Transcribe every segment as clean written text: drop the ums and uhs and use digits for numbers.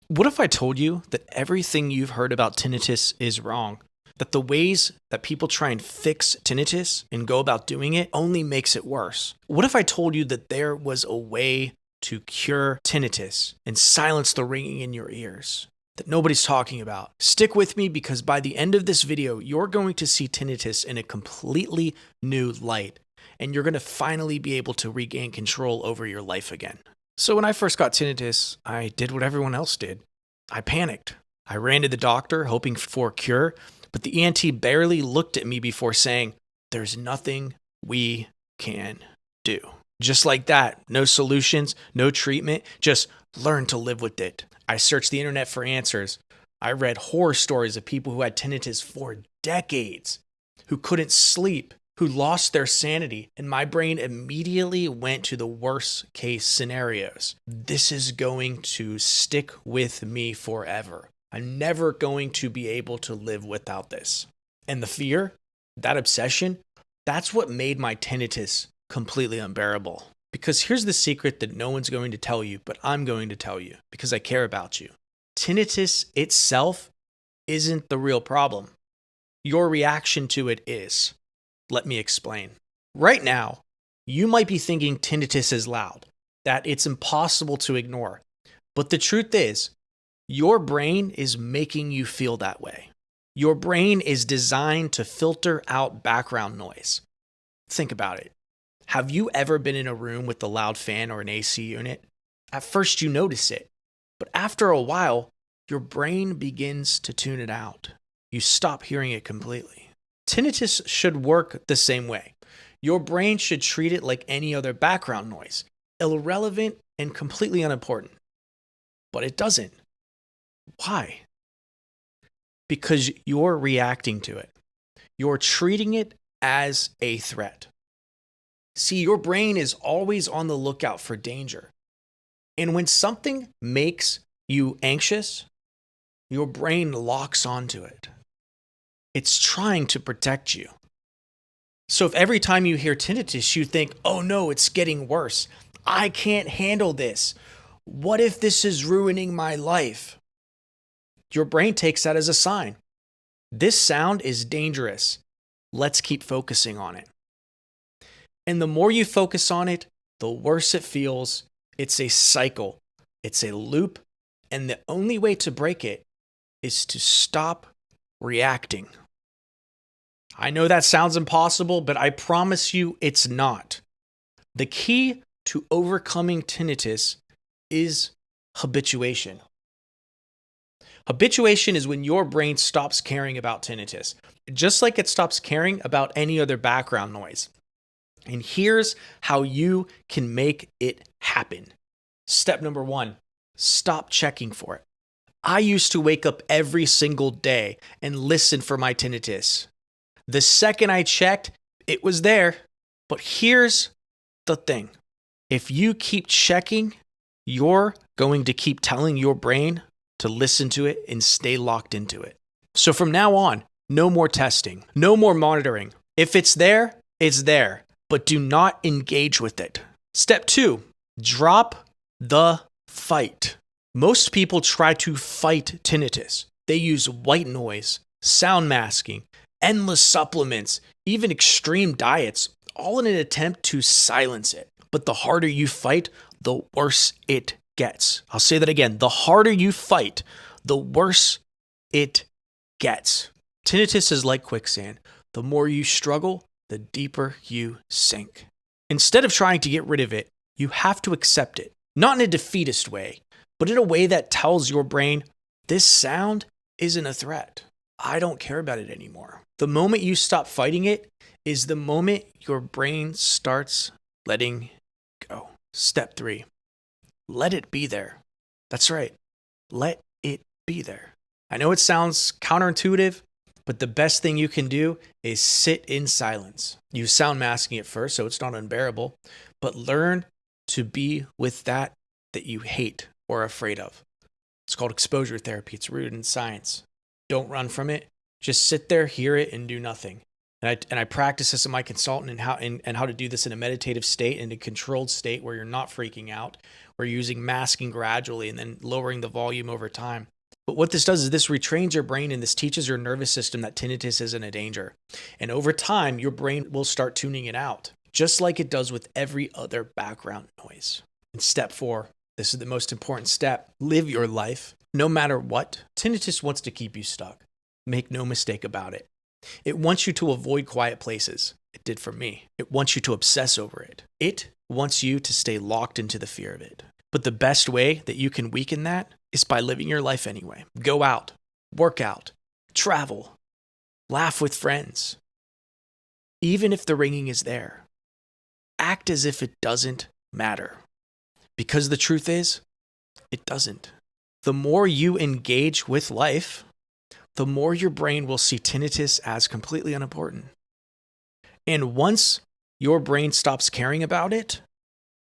What if I told you that everything you've heard about tinnitus is wrong? That the ways that people try and fix tinnitus and go about doing it only makes it worse? What if I told you that there was a way to cure tinnitus and silence the ringing in your ears that nobody's talking about? Stick with me, because by the end of this video, you're going to see tinnitus in a completely new light, and you're going to finally be able to regain control over your life again. So when I first got tinnitus, I did what everyone else did. I panicked. I ran to the doctor hoping for a cure, but the ENT barely looked at me before saying, "There's nothing we can do." Just like that, no solutions, no treatment, just learn to live with it. I searched the internet for answers. I read horror stories of people who had tinnitus for decades, who couldn't sleep, who lost their sanity, and my brain immediately went to the worst case scenarios. This is going to stick with me forever. I'm never going to be able to live without this. And the fear, that obsession, that's what made my tinnitus completely unbearable. Because here's the secret that no one's going to tell you, but I'm going to tell you because I care about you. Tinnitus itself isn't the real problem. Your reaction to it is. Let me explain. Right now, you might be thinking tinnitus is loud, that it's impossible to ignore. But the truth is, your brain is making you feel that way. Your brain is designed to filter out background noise. Think about it. Have you ever been in a room with a loud fan or an AC unit? At first you notice it, but after a while, your brain begins to tune it out. You stop hearing it completely. Tinnitus should work the same way. Your brain should treat it like any other background noise, irrelevant and completely unimportant. But it doesn't. Why? Because you're reacting to it. You're treating it as a threat. See, your brain is always on the lookout for danger. And when something makes you anxious, your brain locks onto it. It's trying to protect you. So if every time you hear tinnitus, you think, "Oh no, it's getting worse. I can't handle this. What if this is ruining my life?" Your brain takes that as a sign. This sound is dangerous. Let's keep focusing on it. And the more you focus on it, the worse it feels. It's a cycle. It's a loop. And the only way to break it is to stop reacting. I know that sounds impossible, but I promise you it's not. The key to overcoming tinnitus is habituation. Habituation is when your brain stops caring about tinnitus, just like it stops caring about any other background noise. And here's how you can make it happen. Step number 1, stop checking for it. I used to wake up every single day and listen for my tinnitus. The second I checked, it was there. But here's the thing. If you keep checking, you're going to keep telling your brain to listen to it and stay locked into it. So from now on, no more testing, no more monitoring. If it's there, it's there, but do not engage with it. Step 2, drop the fight. Most people try to fight tinnitus. They use white noise, sound masking, endless supplements, even extreme diets, all in an attempt to silence it. But the harder you fight, the worse it gets. I'll say that again. The harder you fight, the worse it gets. Tinnitus is like quicksand. The more you struggle, the deeper you sink. Instead of trying to get rid of it, you have to accept it. Not in a defeatist way, but in a way that tells your brain, this sound isn't a threat. I don't care about it anymore. The moment you stop fighting it is the moment your brain starts letting go. Step 3, let it be there. That's right. Let it be there. I know it sounds counterintuitive, but the best thing you can do is sit in silence. Use sound masking at first so it's not unbearable, but learn to be with that you hate or are afraid of. It's called exposure therapy. It's rooted in science. Don't run from it. Just sit there, hear it, and do nothing. And I practice this in my consultant and how to do this in a meditative state, in a controlled state where you're not freaking out. We're using masking gradually and then lowering the volume over time. But what this does is this retrains your brain and this teaches your nervous system that tinnitus isn't a danger. And over time, your brain will start tuning it out, just like it does with every other background noise. And step 4, this is the most important step. Live your life. No matter what, tinnitus wants to keep you stuck. Make no mistake about it. It wants you to avoid quiet places. It did for me. It wants you to obsess over it. It wants you to stay locked into the fear of it. But the best way that you can weaken that is by living your life anyway. Go out, work out, travel, laugh with friends. Even if the ringing is there, act as if it doesn't matter. Because the truth is, it doesn't. The more you engage with life, the more your brain will see tinnitus as completely unimportant. And once your brain stops caring about it,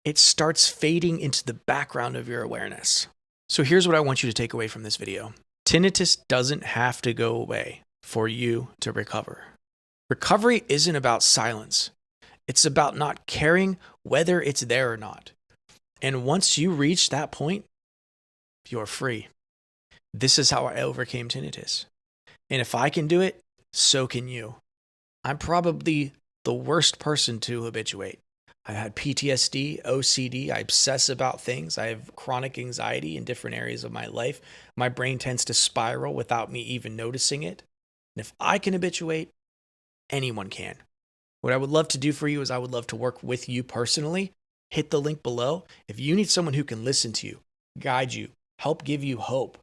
it starts fading into the background of your awareness. So here's what I want you to take away from this video. Tinnitus doesn't have to go away for you to recover. Recovery isn't about silence. It's about not caring whether it's there or not. And once you reach that point, you're free. This is how I overcame tinnitus. And if I can do it, so can you. I'm probably the worst person to habituate. I've had PTSD, OCD, I obsess about things. I have chronic anxiety in different areas of my life. My brain tends to spiral without me even noticing it. And if I can habituate, anyone can. What I would love to do for you is I would love to work with you personally. Hit the link below. If you need someone who can listen to you, guide you, help give you hope,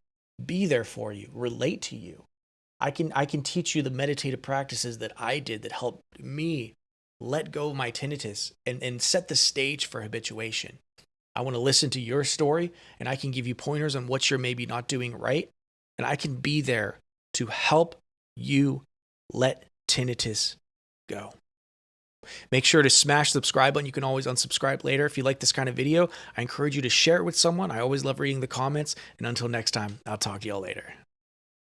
be there for you, relate to you, I can teach you the meditative practices that I did that helped me let go of my tinnitus and set the stage for habituation. I want to listen to your story, and I can give you pointers on what you're maybe not doing right, and I can be there to help you let tinnitus go. Make sure to smash the subscribe button. You can always unsubscribe later. If you like this kind of video, I encourage you to share it with someone. I always love reading the comments, and until next time, I'll talk to y'all later.